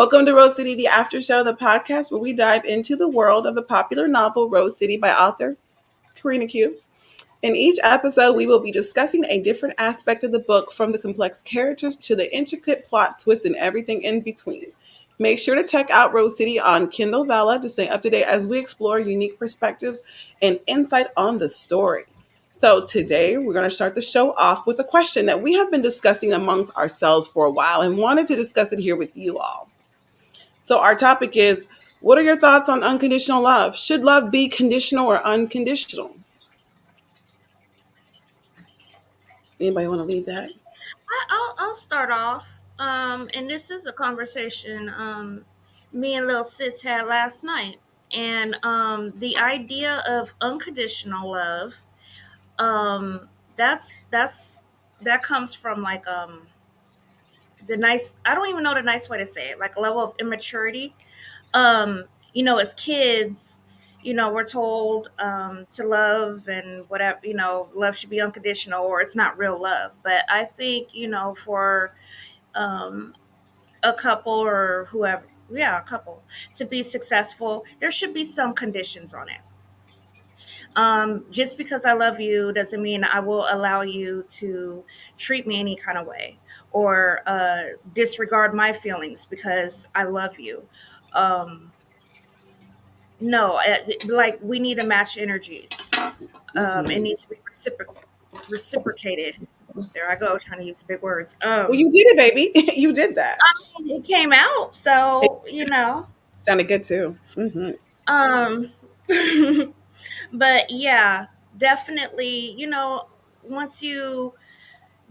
Welcome to Rose City, the After Show, the podcast where we dive into the world of the popular novel Rose City by author Corenna Khieu. In each episode, we will be discussing a different aspect of the book, from the complex characters to the intricate plot twists and everything in between. Make sure to check out Rose City on Kindle Vella to stay up to date as we explore unique perspectives and insight on the story. So, today we're going to start the show off with a question that we have been discussing amongst ourselves for a while and wanted to discuss it here with you all. So, our topic is, what are your thoughts on unconditional love? Should love be conditional or unconditional? Anybody want to lead that? I'll start off. And this is a conversation me and Lil Sis had last night. And the idea of unconditional love, um, that comes from like the nice. I don't even know the nice way to say it. Like a level of immaturity. As kids, we're told to love and whatever, love should be unconditional or it's not real love. But I think, for um, a couple or whoever, yeah, a couple to be successful, there should be some conditions on it. Just because I love you doesn't mean I will allow you to treat me any kind of way or disregard my feelings because I love you. Um, no, like we need to match energies. It Mhm. needs to be reciprocated. There I go, trying to use big words. Well, you did it, baby. You did that. It came out, It so sounded good too. Hmm. Um, but yeah, definitely. Once you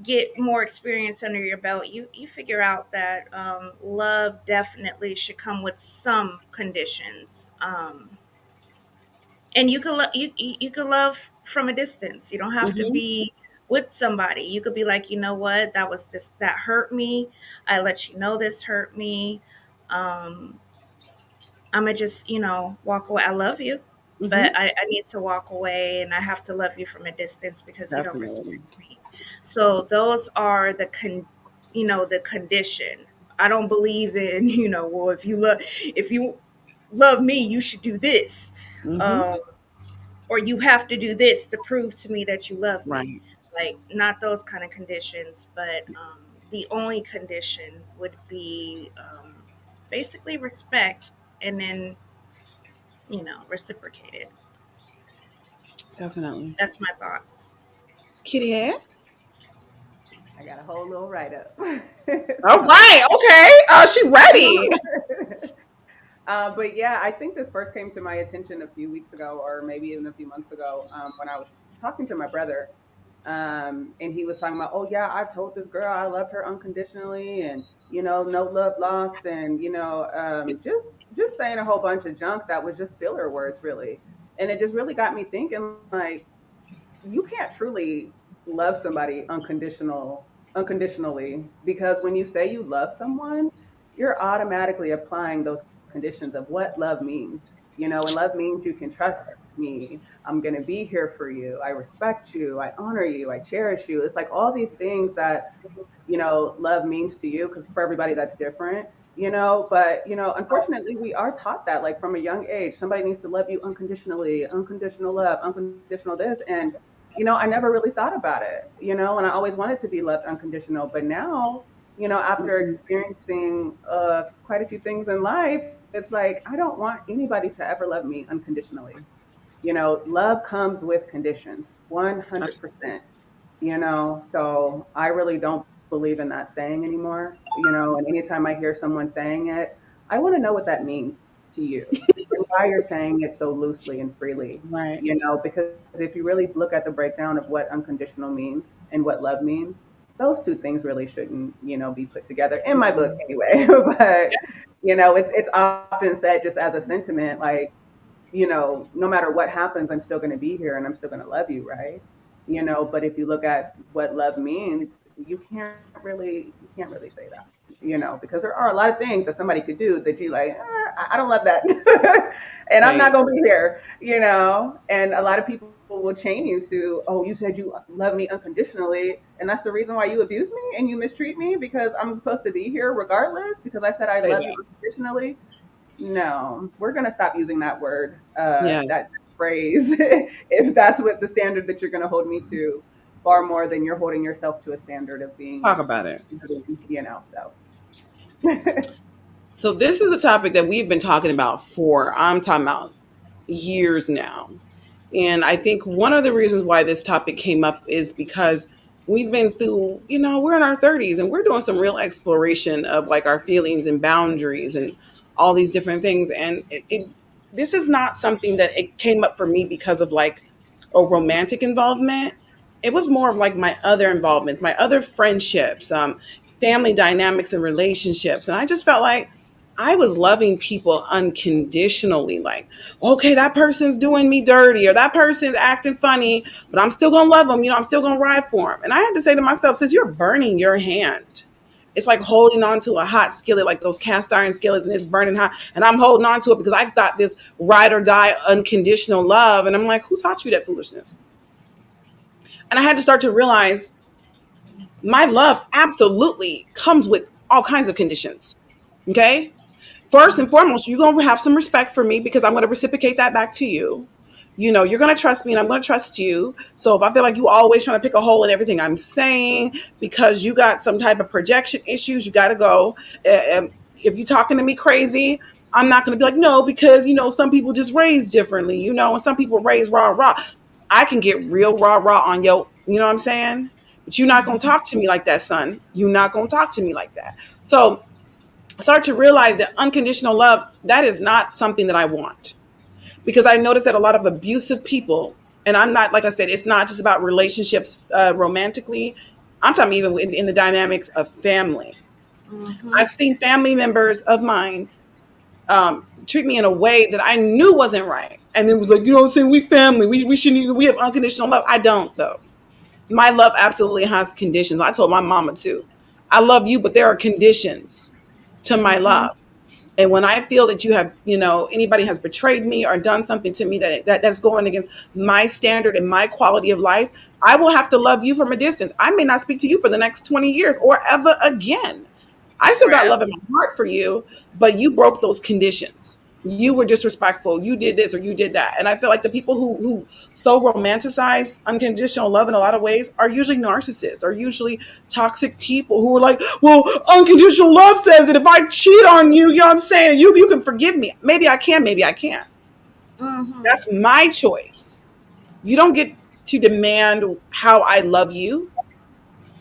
get more experience under your belt, you figure out that love definitely should come with some conditions. And you can you can love from a distance. You don't have to Hmm. be with somebody. You could be like, you know what, that hurt me. I let you know this hurt me. Um, I'm gonna just, walk away. I love you, Hmm. but I need to walk away and I have to love you from a distance because you don't Definitely. respect me. So those are the condition. I don't believe in, well, if you love me, you should do this. Hmm. Um, or you have to do this to prove to me that you love me. Right. Like, not those kind of conditions, but the only condition would be basically respect, and then reciprocated. So Definitely. that's my thoughts. Kitty hair. I got a whole little write up. All So, right. Okay. She ready. but yeah, I think this first came to my attention a few weeks ago, or maybe even a few months ago, when I was talking to my brother. And he was talking about, oh yeah, I told this girl I loved her unconditionally, and no love lost, and just saying a whole bunch of junk that was just filler words, really. And it just really got me thinking, like, you can't truly love somebody unconditionally, because when you say you love someone, you're automatically applying those conditions of what love means. And love means you can trust me, I'm going to be here for you, I respect you, I honor you, I cherish you. It's like all these things that love means to you, because for everybody that's different. But unfortunately, we are taught that, like, from a young age, somebody needs to love you unconditionally, unconditional love, unconditional this. And I never really thought about it, and I always wanted to be loved unconditional. But now, after Mhm. experiencing quite a few things in life, it's like I don't want anybody to ever love me unconditionally. Love comes with conditions, 100%. So I really don't believe in that saying anymore. And anytime I hear someone saying it, I want to know what that means to you and why you're saying it so loosely and freely. Right. Because if you really look at the breakdown of what unconditional means and what love means, those two things really shouldn't, be put together in my book Mhm. anyway. But it's often said just as a sentiment, like, no matter what happens, I'm still going to be here and I'm still going to love you, right? But if you look at what love means, you can't really say that. because there are a lot of things that somebody could do that you like, I don't love that. And I'm Right. not going to be here. And a lot of people will chain you to, oh, you said you love me unconditionally. And that's the reason why you abuse me and you mistreat me because I'm supposed to be here regardless because I said I Say love you that. unconditionally. No, we're going to stop using that word, Yes. that phrase, if that's what the standard that you're going to hold me to, far more than you're holding yourself to a standard of being, Talk about it. so. So this is a topic that we've been talking about for, I'm talking about years now. And I think one of the reasons why this topic came up is because we've been through, we're in our 30s and we're doing some real exploration of like our feelings and boundaries and all these different things. And this is not something that it came up for me because of like a romantic involvement. It was more of like my other involvements, my other friendships, family dynamics and relationships. And I just felt like I was loving people unconditionally. Like, okay, that person's doing me dirty or that person's acting funny, but I'm still gonna love them. I'm still gonna ride for them. And I had to say to myself, since you're burning your hand, it's like holding on to a hot skillet, like those cast iron skillets, and it's burning hot. And I'm holding on to it because I got this ride or die unconditional love. And I'm like, who taught you that foolishness? And I had to start to realize my love absolutely comes with all kinds of conditions. Okay. First and foremost, you're going to have some respect for me because I'm going to reciprocate that back to you. You're going to trust me and I'm going to trust you. So if I feel like you always trying to pick a hole in everything I'm saying because you got some type of projection issues, you got to go. And if you're talking to me crazy, I'm not going to be like, no, because, some people just raised differently, and some people raise rah, rah. I can get real rah, rah on you know what I'm saying? But you're not going to talk to me like that, son. You're not going to talk to me like that. So I started to realize that unconditional love, that is not something that I want. Because I noticed that a lot of abusive people, and I'm not, like I said, it's not just about relationships romantically. I'm talking even in the dynamics of family. Mm-hmm. I've seen family members of mine treat me in a way that I knew wasn't right. And then was like, you know what I'm saying? We family. We shouldn't even, we have unconditional love. I don't, though. My love absolutely has conditions. I told my mama too. I love you, but there are conditions to my Mm-hmm. love. And when I feel that anybody has betrayed me or done something to me that's going against my standard and my quality of life, I will have to love you from a distance. I may not speak to you for the next 20 years or ever again. I still got Right. love in my heart for you, but you broke those conditions. You were disrespectful. You did this or you did that. And I feel like the people who so romanticize unconditional love in a lot of ways are usually narcissists, are usually toxic people who are like, well, unconditional love says that if I cheat on you, you know what I'm saying, you can forgive me. Maybe I can, maybe I can't. Mm-hmm. That's my choice. You don't get to demand how I love you.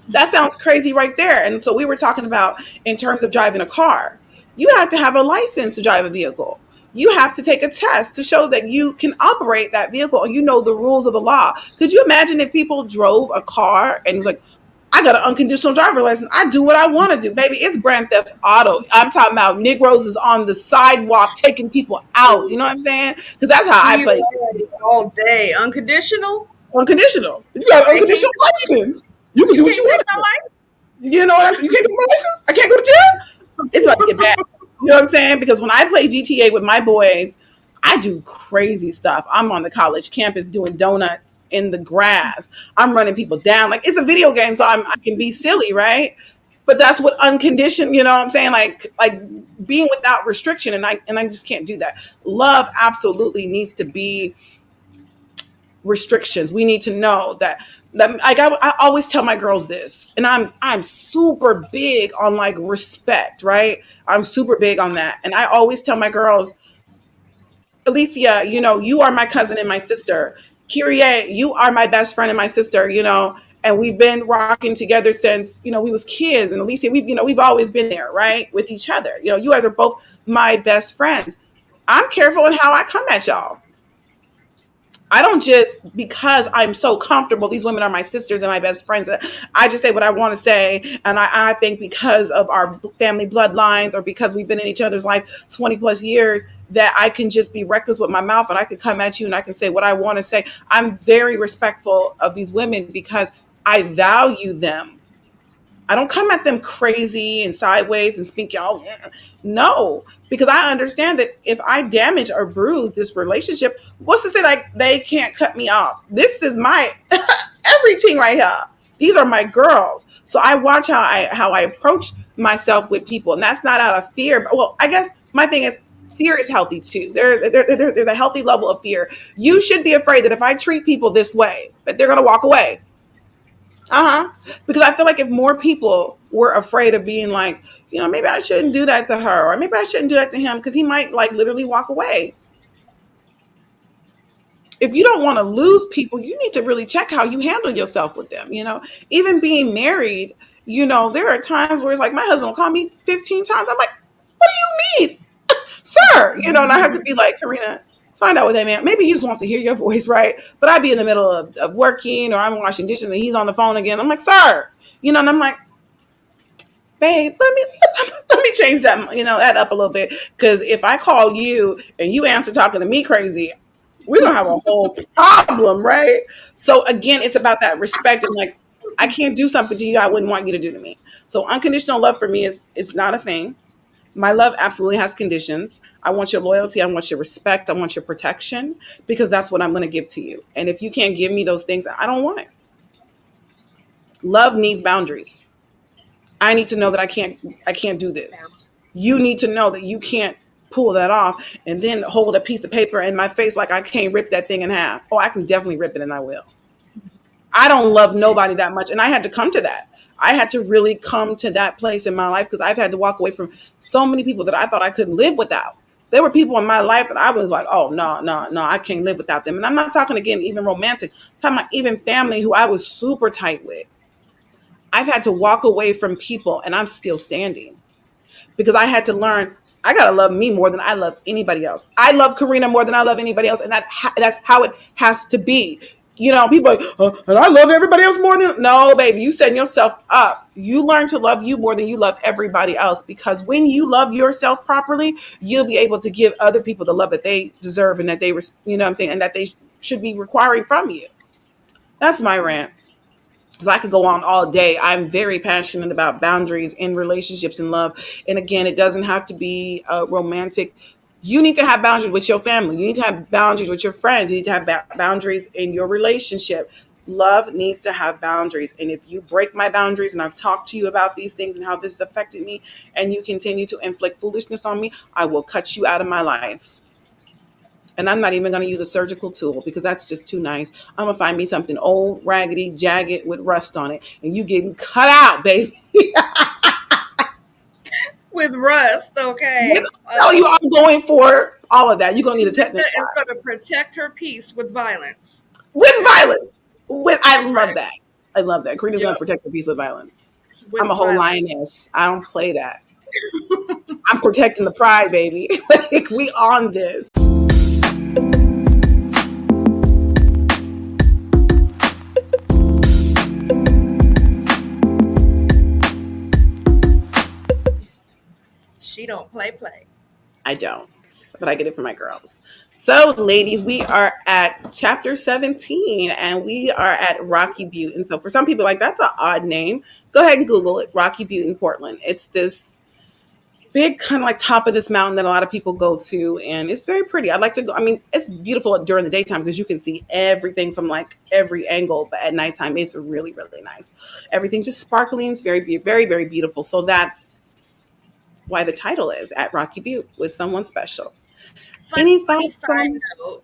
That sounds crazy right there. And so we were talking about in terms of driving a car. You have to have a license to drive a vehicle. You have to take a test to show that you can operate that vehicle and you know the rules of the law. Could you imagine if people drove a car and was like, I got an unconditional driver license. I do what I want to do. Baby, it's Grand Theft Auto. I'm talking about Negroes is on the sidewalk taking people out. You know what I'm saying? Because that's how I play. Yes, all day. Unconditional? Unconditional. You got an They can't unconditional license. You can you do what you can't take want my to do. license? You know what I'm saying? You can't get my license. I can't go to jail. It's about to get bad. You know what I'm saying? Because when I play GTA with my boys, I do crazy stuff. I'm on the college campus doing donuts in the grass. I'm running people down. Like it's a video game, so I can be silly, right? But that's what unconditioned. You know what I'm saying? Like being without restriction, and I just can't do that. Love absolutely needs to be restrictions. We need to know that like I always tell my girls this, and I'm super big on like respect, right? I'm super big on that, and I always tell my girls, Alicia, you are my cousin and my sister. Kyrie, you are my best friend and my sister. And we've been rocking together since we was kids. And Alicia, we've always been there, right, with each other. You guys are both my best friends. I'm careful in how I come at y'all. I don't just because I'm so comfortable. These women are my sisters and my best friends. I just say what I want to say, and I think because of our family bloodlines or because we've been in each other's life 20 plus years, that I can just be reckless with my mouth and I can come at you and I can say what I want to say. I'm very respectful of these women because I value them. I don't come at them crazy and sideways and speak y'all. No, because I understand that if I damage or bruise this relationship, what's to say like they can't cut me off? This is my everything right here. These are my girls. So I watch how I approach myself with people, and that's not out of fear. But well, I guess my thing is fear is healthy too. There's a healthy level of fear. You should be afraid that if I treat people this way, that they're gonna walk away. Because I feel like if more people were afraid of being like, maybe I shouldn't do that to her, or maybe I shouldn't do that to him, because he might like literally walk away. If you don't want to lose people, you need to really check how you handle yourself with them. Even being married, there are times where it's like my husband will call me 15 times. I'm like, what do you mean, sir? And I have to be like, Corenna, find out what that man. Maybe he just wants to hear your voice, right? But I'd be in the middle of working, or I'm washing dishes and he's on the phone again. I'm like, sir, and I'm like, babe, let me change that, that up a little bit. Because if I call you and you answer talking to me crazy, we're gonna have a whole problem, right? So again, it's about that respect and like, I can't do something to you I wouldn't want you to do to me. So unconditional love for me is not a thing. My love absolutely has conditions. I want your loyalty. I want your respect. I want your protection, because that's what I'm going to give to you. And if you can't give me those things, I don't want it. Love needs boundaries. I need to know that I can't do this. You need to know that you can't pull that off and then hold a piece of paper in my face like I can't rip that thing in half. Oh, I can definitely rip it, and I will. I don't love nobody that much. And I had to come to that. I had to really come to that place in my life, because I've had to walk away from so many people that I thought I couldn't live without. There were people in my life that I was like, oh, no, no, no, I can't live without them. And I'm not talking again, even romantic. I'm talking about even family who I was super tight with. I've had to walk away from people, and I'm still standing, because I had to learn I gotta love me more than I love anybody else. I love Corenna more than I love anybody else, and that's how it has to be. People are like, and I love everybody else more than no, baby. You setting yourself up. You learn to love you more than you love everybody else, because when you love yourself properly, you'll be able to give other people the love that they deserve and that they, what I'm saying, and that they should be requiring from you. That's my rant. Because I could go on all day. I'm very passionate about boundaries in relationships and love. And again, it doesn't have to be romantic. You need to have boundaries with your family. You need to have boundaries with your friends. You need to have boundaries in your relationship. Love needs to have boundaries. And if you break my boundaries, and I've talked to you about these things and how this has affected me, and you continue to inflict foolishness on me, I will cut you out of my life. And I'm not even going to use a surgical tool, because that's just too nice. I'm going to find me something old, raggedy, jagged with rust on it. And you getting cut out, baby. With rust, okay. Tell you I'm going for all of that. You're going to need a tetanus It's shot. going to protect her peace with violence. With violence. I love Right. that. I love that. Karina's going to Yep. protect the piece of violence. I'm With a whole violence. lioness. I don't play that. I'm protecting the pride, baby. Like, we on this. She don't play. I don't, but I get it for my girls. So, ladies, we are at chapter 17, and we are at Rocky Butte. And so, for some people, like, that's an odd name. Go ahead and Google it, Rocky Butte in Portland. It's this big kind of like top of this mountain that a lot of people go to, and it's very pretty. I like to go. I mean, it's beautiful during the daytime because you can see everything from like every angle, but at nighttime, it's really, really nice. Everything's just sparkling. It's very, very, very beautiful. So that's why the title is At Rocky Butte with Someone Special. Any Funny thoughts side on? note.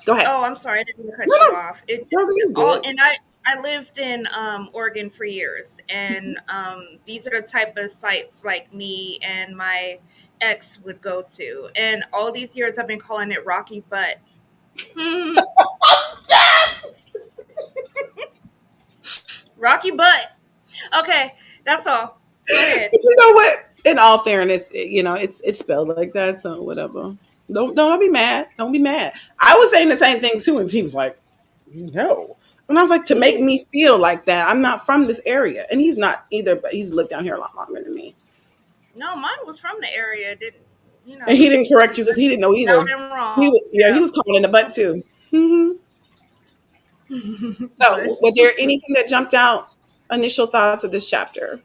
Go ahead. Oh, I'm sorry, I didn't mean to cut No, you no, off. It no, you all good. and I lived in Oregon for years, and these are the type of sites like me and my ex would go to, and all these years I've been calling it Rocky Butt. Hmm, Rocky Butt. Okay, that's all. Go ahead. But you know what? In all fairness, it's spelled like that, so whatever. Don't be mad. Don't be mad. I was saying the same thing too, and he was like, "No," and I was like, to make me feel like that. I'm not from this area, and he's not either, but he's lived down here a lot longer than me, No, mine was from the area. Didn't and he didn't correct you because he didn't know loud either. and He wrong. was, yeah, he Yeah. was calling in the butt too. But So, was there anything that jumped out? initial thoughts of this chapter?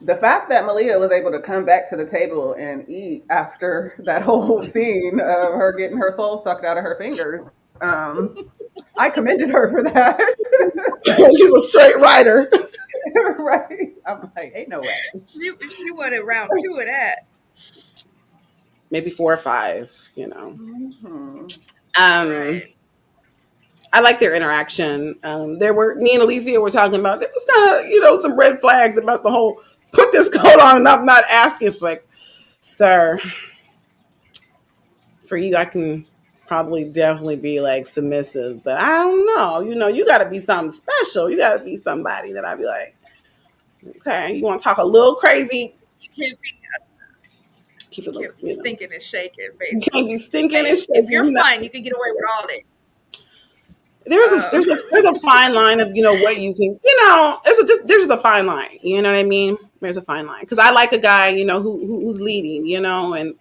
The fact that Malia was able to come back to the table and eat after that whole scene of her getting her soul sucked out of her fingers, um, I commended her for that. She's a straight rider. Right? I'm like, ain't no way. She wanted round two of that. Maybe 4 or 5, you know. Hmm. Um, Right. I like their interaction. There were me and Alicia were talking about there was kind of some red flags about the whole put this coat on and I'm not asking. It's like, sir, for you I can probably definitely be like submissive, but I don't know. You got to be something special. You got to be somebody that I'd be like, okay, you want to talk a little crazy? You can't be Keep you it, can't be stinking and shaking, you can't be basically. stinking and Like if you're shaking. fine, you can get away with all this. There's a Um, there's a there's a fine line of what you can there's a fine line, you know what I mean. There's a fine line because I like a guy who's leading, and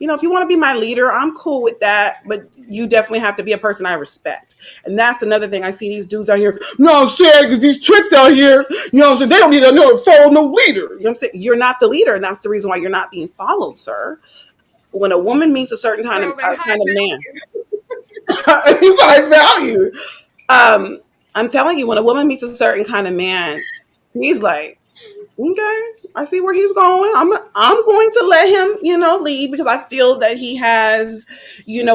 if you want to be my leader, I'm cool with that, but you definitely have to be a person I respect. And that's another thing. I see these dudes out here, no, I'm saying, because these chicks out here, what I'm saying, they don't need to follow no leader. You know what I'm saying? You're not the leader, and that's the reason why you're not being followed, sir. When a woman meets a certain Girl, they're high kind of man, value. he's high value. I'm telling you, when a woman meets a certain kind of man, he's like, okay, I see where he's going. I'm going to let him, lead because I feel that he has,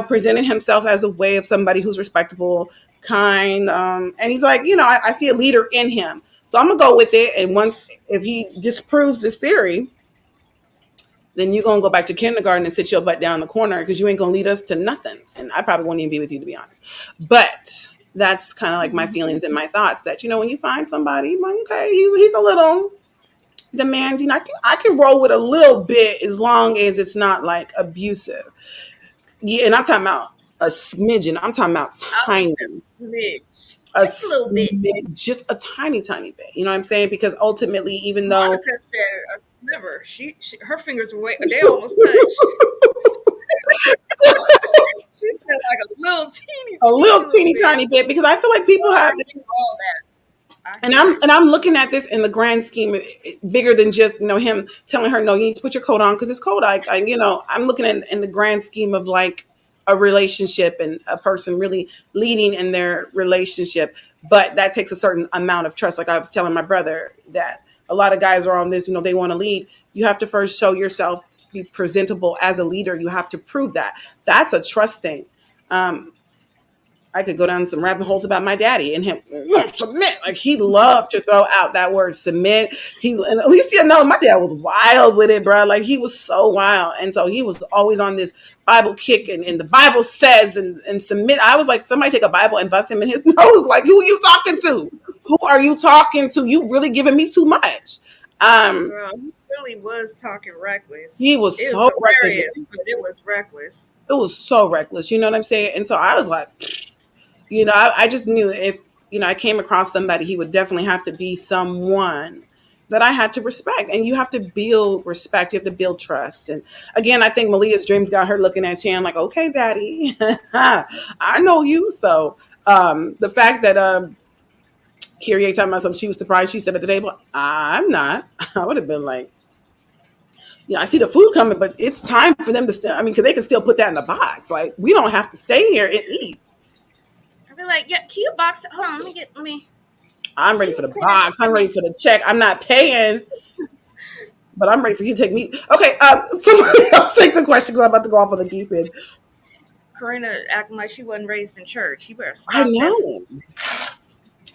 presented himself as a way of somebody who's respectable, kind, and he's like, I see a leader in him, so I'm gonna go with it. And once if he disproves this theory, then you're gonna go back to kindergarten and sit your butt down in the corner because you ain't gonna lead us to nothing. And I probably won't even be with you, to be honest. But that's kind of like my feelings and my thoughts that when you find somebody, like, okay, he's a little demanding. I can roll with a little bit as long as it's not like abusive. Yeah, and I'm talking about a smidgen. I'm talking about I was tiny, just smidge, a just a little bit. smidge, just a tiny, tiny bit. You know what I'm saying? Because ultimately, even though Monica said a sliver. She her fingers were they almost touched. She said like a little a little little teeny bit. tiny bit, because I feel like Oh, people have, I hear all that. I and hear I'm it. and I'm looking at this in the grand scheme, bigger than just him telling her, no, you need to put your coat on because it's cold. I'm looking at in the grand scheme of like a relationship and a person really leading in their relationship, but that takes a certain amount of trust. Like I was telling my brother that a lot of guys are on this, they want to lead. You have to first show yourself, be presentable as a leader. You have to prove that. That's a trust thing. Um, I could go down some rabbit holes about my daddy and him submit. Like he loved to throw out that word submit. And at least my dad was wild with it, bro. Like he was so wild. And so he was always on this Bible kick and the Bible says and submit. I was like, somebody take a Bible and bust him in his nose. Like, who are you talking to? Who are you talking to? You really giving me too much. Um, Girl, he really was talking reckless. he was It was so reckless with hilarious, me. but it was reckless. It was so reckless. You know what I'm saying? And so I was like, I just knew if, I came across somebody, he would definitely have to be someone that I had to respect. And you have to build respect. You have to build trust. And again, I think Malia's dreams got her looking at Chan like, okay, daddy, I know you. So the fact that Kyrie talking about something, she was surprised she said at the table, I'm not. I would have been like, I see the food coming, but it's time for them to still, because they can still put that in the box. Like, we don't have to stay here and eat. I'd be like, yeah, can you box it? Hold on, let me I'm can ready for you the clean this up box. for I'm ready me? for the check. I'm not paying, but I'm ready for you to take me. Okay, somebody else take the question because I'm about to go off on the deep end. Corinna acting like she wasn't raised in church. You better I stop that know. foolishness.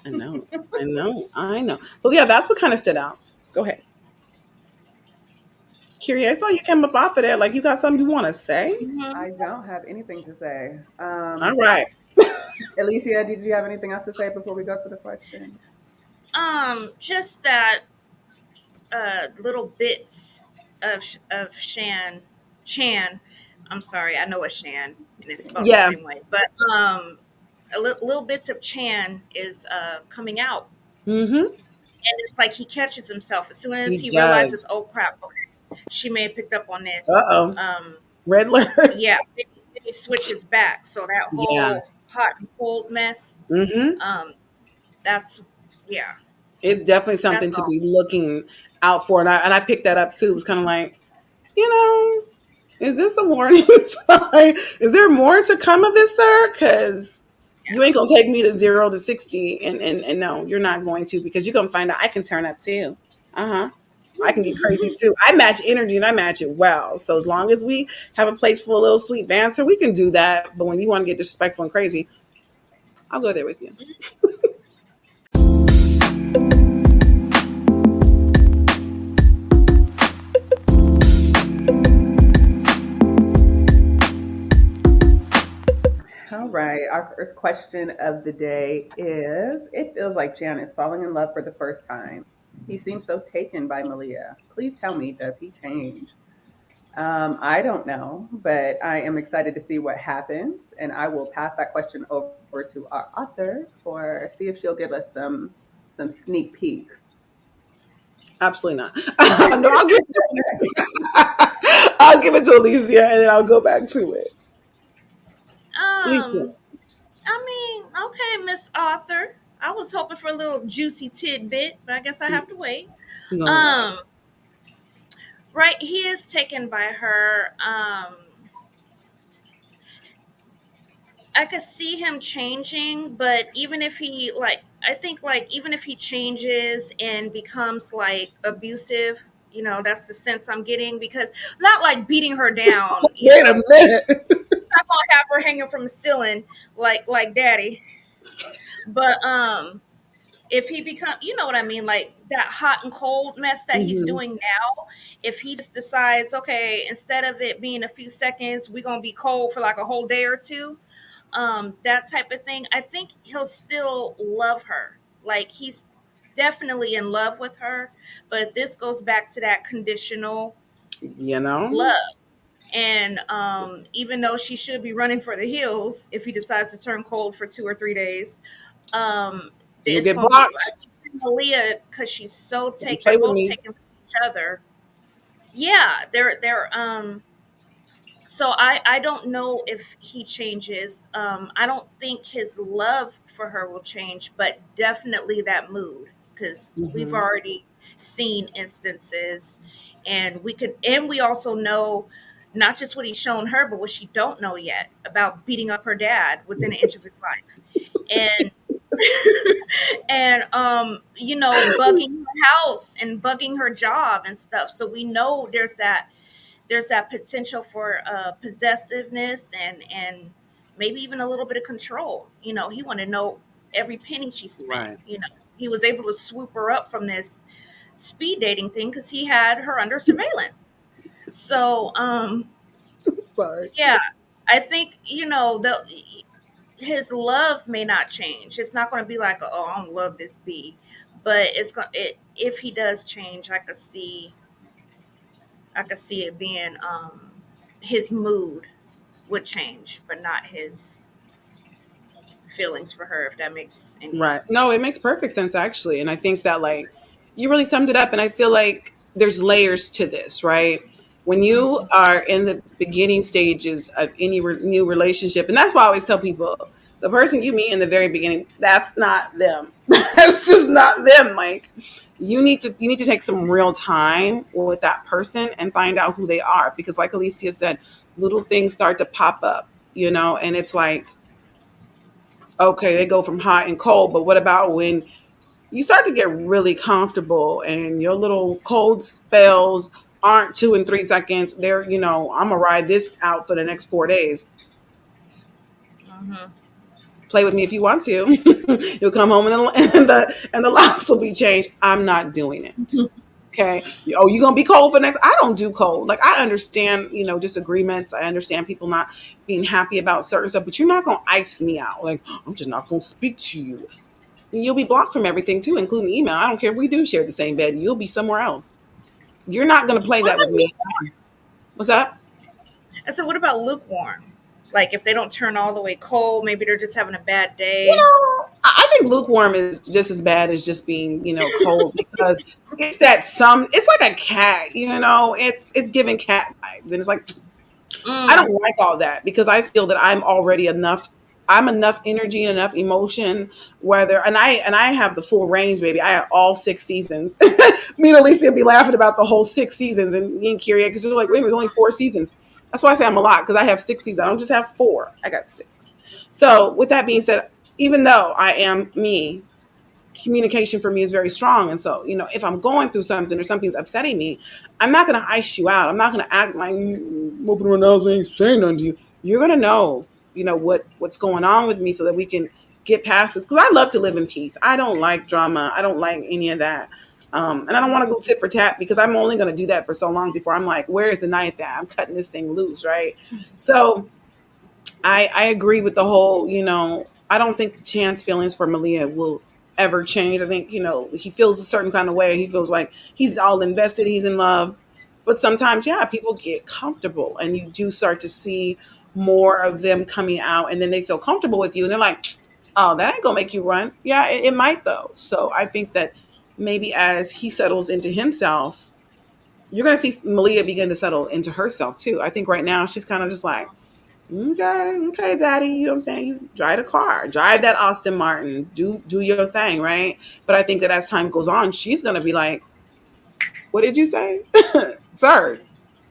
I know. I know. I know. So yeah, that's what kind of stood out. Go ahead. Curious. I saw you came up off of that. Like you got something you want to say? Hmm. I don't have anything to say. All right. Alicia, did you have anything else to say before we go to the question? Just that little bits of Chan. I'm sorry, I know it's Shan and it's spelled the Yeah. same way, but little bits of Chan is coming out, Mm-hmm. and it's like he catches himself as soon as He he does. realizes, oh crap, okay, she may have picked up on Uh this. oh. Riddler. Yeah, then he switches back, so that Yeah. whole hot and cold mess. Mm-hmm. Um, that's yeah, It's definitely something that's to all. be looking out for. And I picked that up too. It was kind of like, you know, is this a warning sign? Is there more to come of this, sir? Because you ain't gonna take me to 0 to 60, and no, you're not going to, because you're gonna find out I can turn up too. Uh-huh. I can get crazy too. I match energy and I match it well. So as long as we have a place for a little sweet banter, we can do that. But when you want to get disrespectful and crazy, I'll go there with you. All right. Our first question of the day is: it feels like Jan is falling in love for the first time. He seems so taken by Malia. Please tell me, does he change? I don't know, but I am excited to see what happens, and I will pass that question over to our author for see if she'll give us some sneak peeks. Absolutely not. No, I'll give it to Alicia. I'll give it to Alicia, and then I'll go back to it. Alicia. Um, I mean, okay, Miss Arthur. I was hoping for a little juicy tidbit, but I guess I have to wait. You know what? Um, right, he is taken by her. I could see him changing, but even if he like, I think like even if he changes and becomes like abusive, that's the sense I'm getting because not like beating her down, Wait a minute. not gonna have her hanging from the ceiling like daddy, but if he become, you know what I mean, like that hot and cold mess that he's Hmm. doing now, if he just decides, okay, instead of it being a few seconds, we're gonna be cold for like a whole day or two, that type of thing, I think he'll still love her. Like he's definitely in love with her, but this goes back to that conditional You know, love. And even though she should be running for the hills if he decides to turn cold for 2 or 3 days, um, you'll it's get gonna be blocked. Malia because she's so If you take. play They're with both me. taking from each other. Yeah, they're so I don't know if he changes. I don't think his love for her will change, but definitely that mood because we've Hmm. already seen instances, and we also know not just what he's shown her, but what she don't know yet about beating up her dad within an inch of his life, and and bugging her house and bugging her job and stuff. So we know there's that potential for possessiveness and maybe even a little bit of control. He wanted to know every penny she spent. Right. He was able to swoop her up from this speed dating thing because he had her under surveillance. So, Sorry. yeah, I think his love may not change. It's not going to be like, oh, I don't love this bee, but if he does change, I could see it being his mood would change, but not his feelings for her, if that makes any Right. No, it makes perfect sense actually. And I think that like you really summed it up. And I feel like there's layers to this, right? When you Mhm. are in the beginning stages of any new relationship, and that's why I always tell people the person you meet in the very beginning, that's not them. That's just not them. Like you need to take some real time with that person and find out who they are. Because like Alicia said, little things start to pop up, and it's like, okay, they go from hot and cold, but what about when you start to get really comfortable and your little cold spells aren't 2 and 3 seconds? I'm gonna ride this out for the next 4 days. Mhm. Play with me if you want to. You'll come home and the locks will be changed. I'm not doing it. Okay. Oh, you gonna be cold for next? I don't do cold. Like I understand, disagreements. I understand people not being happy about certain stuff, but you're not gonna ice me out. Like I'm just not gonna speak to you. You'll be blocked from everything too, including email. I don't care if we do share the same bed. You'll be somewhere else. You're not going to play What that with about me. What's up? I said, what about lukewarm? Like if they don't turn all the way cold, maybe they're just having a bad You day. know, I think lukewarm is just as bad as just being, cold, because it's that it's like a cat, it's giving cat vibes. And it's like, I Mm, don't like all that because I feel that I'm already enough. I'm enough energy and enough emotion, whether and I have the full range, baby. I have all 6 seasons. Me and Alicia be laughing about the whole 6 seasons, and me and Kyria, because you're like, wait a minute, only 4 seasons. That's why I say I'm a lot, because I have 6 seasons. I don't just have four. I got six. So with that being said, even though I am me, communication for me is very strong. And so, if I'm going through something or something's upsetting me, I'm not going to ice you out. I'm not going to act like open my nose and ain't saying nothing to you. You're going to know, what's going on with me so that we can get past this. Because I love to live in peace. I don't like drama. I don't like any of that. And I don't want to go tit for tat because I'm only going to do that for so long before I'm like, where is the knife at? I'm cutting this thing loose, right? So I agree with the whole, I don't think Chan's feelings for Malia will ever change. I think, he feels a certain kind of way. He feels like he's all invested, he's in love. But sometimes, yeah, people get comfortable and you do start to see more of them coming out and then they feel comfortable with you and they're like, oh, that ain't gonna make you run. Yeah, it might though. So I think that maybe as he settles into himself, you're gonna see Malia begin to settle into herself too. I think right now she's kind of just like, okay, okay, daddy. You know what I'm saying? You drive a car, drive that Austin Martin, do your thing, right? But I think that as time goes on, she's gonna be like, what did you say? Sir,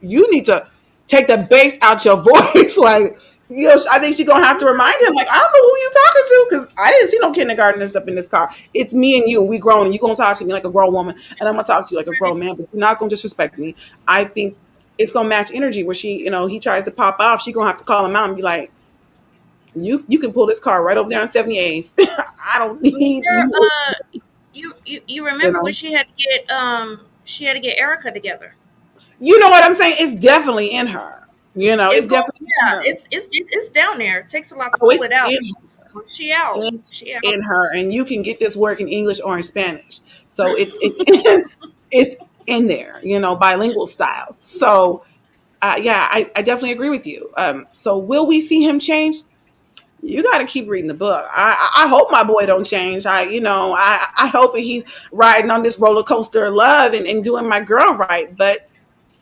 you need to take the bass out your voice. Like, I think she's gonna have to remind him, like, I don't know who you talking to, because I didn't see no kindergartners up in this car. It's me and you, and we grown, and you gonna talk to me like a grown woman, and I'm gonna talk to you like a grown man, but you're not gonna disrespect me. I think it's gonna match energy where he tries to pop off, she gonna have to call him out and be like, you can pull this car right over there on 78th. I don't need Yeah, you. you You remember when know, she had to get Erica together. you know what I'm saying? It's definitely in her. It's It's going, definitely in yeah, her. it's down there. It takes a lot to Oh, pull it's it out. in Once she out, It's she out. in her, and you can get this work in English or in Spanish. So it's it's in there, bilingual style. So yeah, I definitely agree with you. So will we see him change? You got to keep reading the book. I hope my boy don't change. I hope that he's riding on this roller coaster of love and doing my girl right. But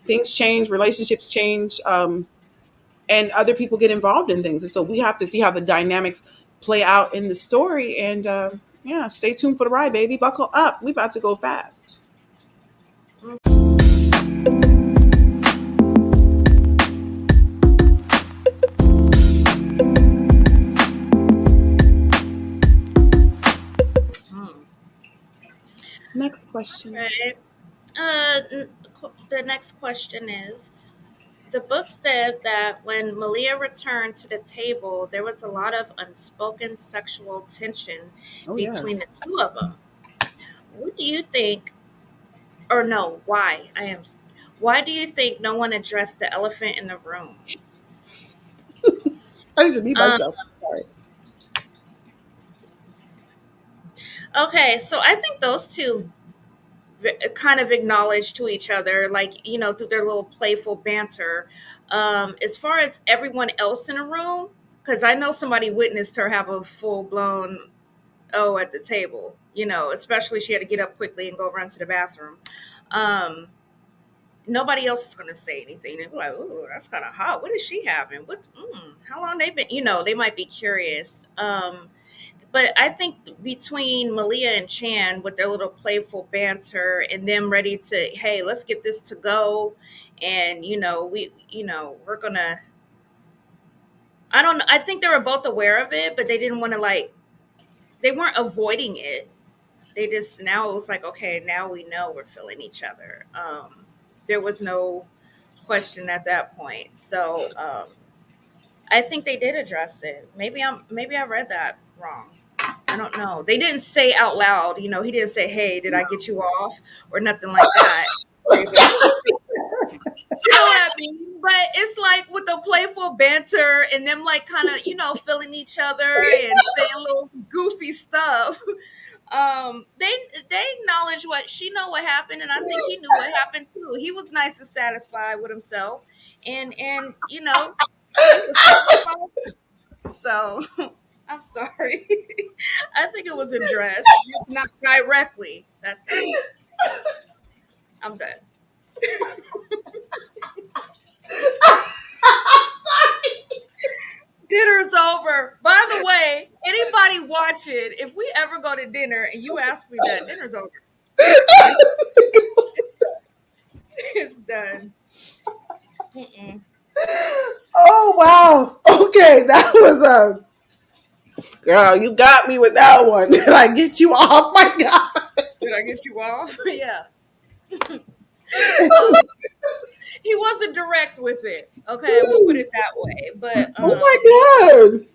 things change, relationships change, and other people get involved in things. And so we have to see how the dynamics play out in the story. And yeah, stay tuned for the ride, baby. Buckle up. We about to go fast. Hmm. Next question. Right. The next question is: the book said that when Malia returned to the table, there was a lot of unspoken sexual tension Oh between yes. the two of them. What do you think, or no, why? Why do you think no one addressed the elephant in the room? I need to be Um, myself. Sorry. okay, so I think those two kind of acknowledge to each other, like, through their little playful banter. As far as everyone else in the room, because I know somebody witnessed her have a full blown at the table. Especially she had to get up quickly and go run to the bathroom. Um, Nobody else is going to say anything. They're like, "Ooh, that's kind of hot. What is she having? How long they been?" They might be curious. But I think between Malia and Chan with their little playful banter and them ready to, hey, let's get this to go, and we're gonna. I don't know. I think they were both aware of it, but they didn't want to they weren't avoiding it. They just, now it was like, okay, now we know we're feeling each other. There was no question at that point. So I think they did address it. Maybe I read that wrong. I don't know. They didn't say out loud, he didn't say, "Hey, did I get you off?" or nothing like that. You know what I mean? But it's like with the playful banter and them like kind of, feeling each other and saying little goofy stuff. They acknowledge what she know what happened, and I think he knew what happened too. He was nice and satisfied with himself, and she was satisfied. So I'm sorry. I think it was addressed, just not directly. That's all. I'm done. Dinner's over. By the way, anybody watching, if we ever go to dinner and you ask me that, dinner's over. It's done. Mm-mm. Oh wow. Okay, that was a girl. You got me with that one. Did I get you off? My God. Did I get you off? Yeah. So he wasn't direct with it. Okay, we'll put it that way. But Oh my God.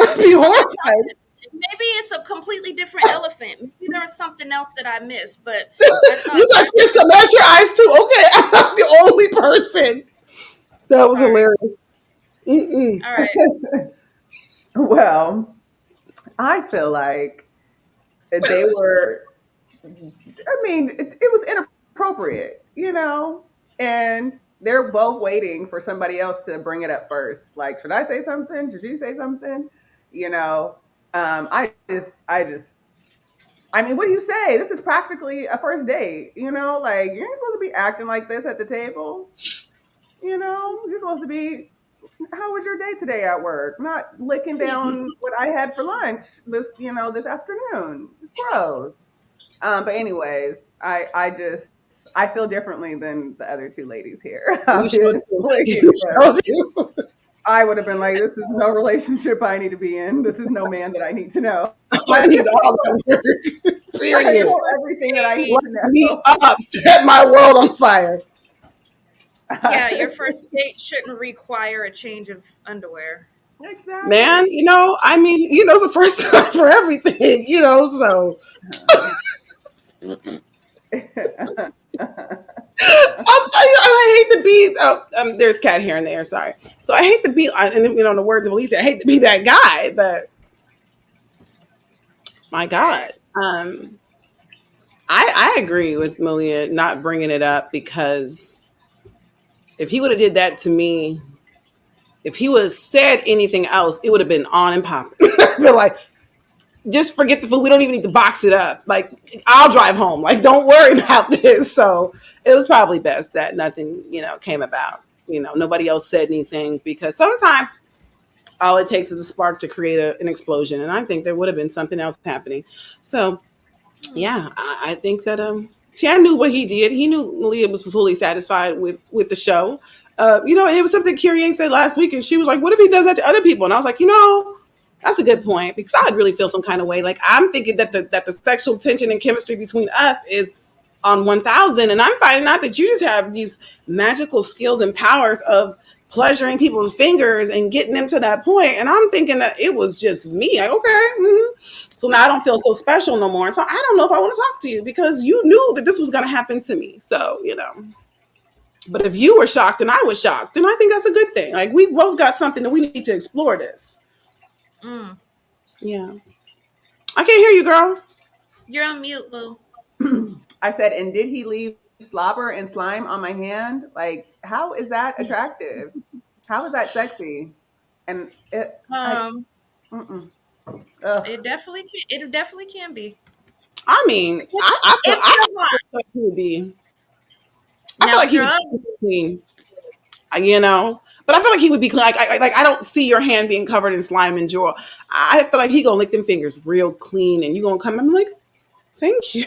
I'd be like I said, horrified. maybe it's a completely different elephant. Maybe there was something else that I missed. But I thought You guys that get some at your eyes too. Okay, I'm not the only person. That was sorry. hilarious. Mm-mm. All right. Well, I feel like they were, I mean, it was inappropriate, and they're both waiting for somebody else to bring it up first. Like, should I say something? Should you say something? You know, I mean, what do you say? This is practically a first date, like you're not supposed to be acting like this at the table. You're supposed to be, how was your day today at work? Not licking down what I had for lunch this afternoon. It's gross. But anyways, I feel differently than the other two ladies here. You sure do. Obviously, You sure do. I would have been like, this is no relationship I need to be in. This is no man that I need to know. I need all that work. I Period. know First everything that I need Light to me know. up. Set my world on fire. Yeah, your first date shouldn't require a change of underwear. Man, Exactly. I mean, it's the first time for everything, so I hate to be. There's cat here and there. Sorry. So I hate to be, and the words of Elisa, I hate to be that guy, but my Right. God, I agree with Malia not bringing it up because if he would have did that to me, if he would have said anything else, it would have been on and popping. I feel like just forget the food. We don't even need to box it up. Like I'll drive home. Like don't worry about this. So it was probably best that nothing, came about. Nobody else said anything because sometimes all it takes is a spark to create an explosion, and I think there would have been something else happening. So Hmm. yeah, I think that Chan knew what he did. He knew Malia was fully satisfied with the show. It was something Kyrie said last week, and she was like, "What if he does that to other people?" And I was like, that's a good point because I would really feel some kind of way. Like I'm thinking that the sexual tension and chemistry between us is on 1,000, and I'm finding out that you just have these magical skills and powers of pleasuring people's fingers and getting them to that point. And I'm thinking that it was just me. Like, okay. So now I don't feel so special no more. So I don't know if I want to talk to you because you knew that this was going to happen to me. So, but if you were shocked and I was shocked, then I think that's a good thing. Like we both got something that we need to explore this. Mm. Yeah. I can't hear you, girl. You're on mute, boo. I said, and did he leave slobber and slime on my hand? Like, how is that attractive? How is that sexy? And Um, mm-mm. Ugh. it definitely can. It definitely can be. I mean, If, I feel if you're hot. like he would be. I feel Now, like if he you're would ugly, be clean. But I feel like he would be clean. Like I don't see your hand being covered in slime and jewel. I feel like he gonna lick them fingers real clean, and you gonna come. I'm like, thank you.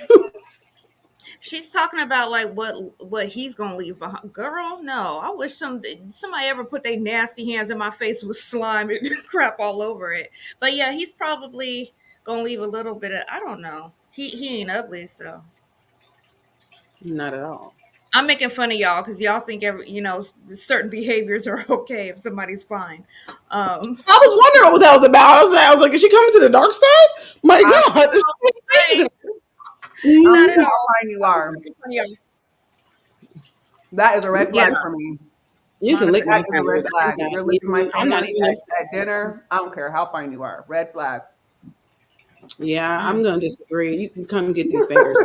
she's talking about like what he's gonna leave behind. Girl, no. I wish somebody ever put their nasty hands in my face with slime and crap all over it. But yeah, he's probably gonna leave a little bit of. I don't know. He ain't ugly, so Not at all. I'm making fun of y'all because y'all think certain behaviors are okay if somebody's fine. Um, I was wondering what that was about. I was like, is she coming to the dark side? My I, God, this is right, crazy. I don't not care at how all. fine you I'm are. making fun of y'all. That is a red Yeah, flag for me. You can lick Monica. That my is a red fingers. flag. If you're licking my I'm not fingers even. at dinner, I don't care how fine you are. Red flag. Yeah, I'm Mm. gonna disagree. You can come get these fingers.